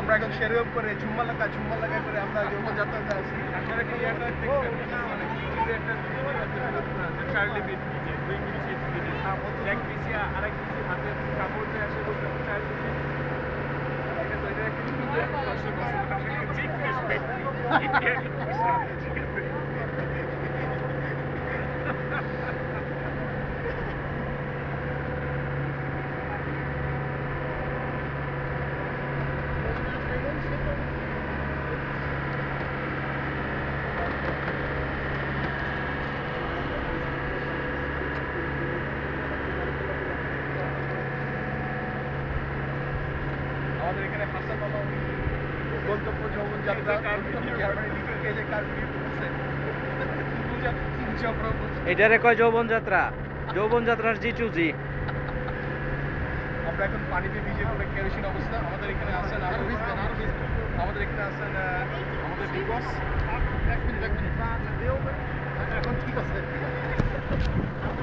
আমরা এখন সেরকম করে ঝুম্মা লাগা করে আমরা যৌবন যাত্রাতে আছি। আপনারা কি একটা দেখছেন মানে ইংরেজি একটা চার্লি বিট যে দুই মিনিট এক পিছিয়ে আরেক পিছিয়ে হাতে কাপড় দিয়ে আসে বলতে চার্লি বিট এটা তো এটা একটা দর্শক ঠিক রেসপেক্ট আমাদের এখানে হাসান মামা গন্তব্য যৌবন যাত্রা এটারে কয় যৌবন যাত্রা, যৌবন যাত্রার জিচুজি। আমরা এখন পানিতে ভিজে পড়ে কেরোসিন অবস্থা। আমাদের এখানে আছেন আমাদের এখানে আছেন আমাদের বিগ বস। এক মিনিট এখন ঠিক আছে।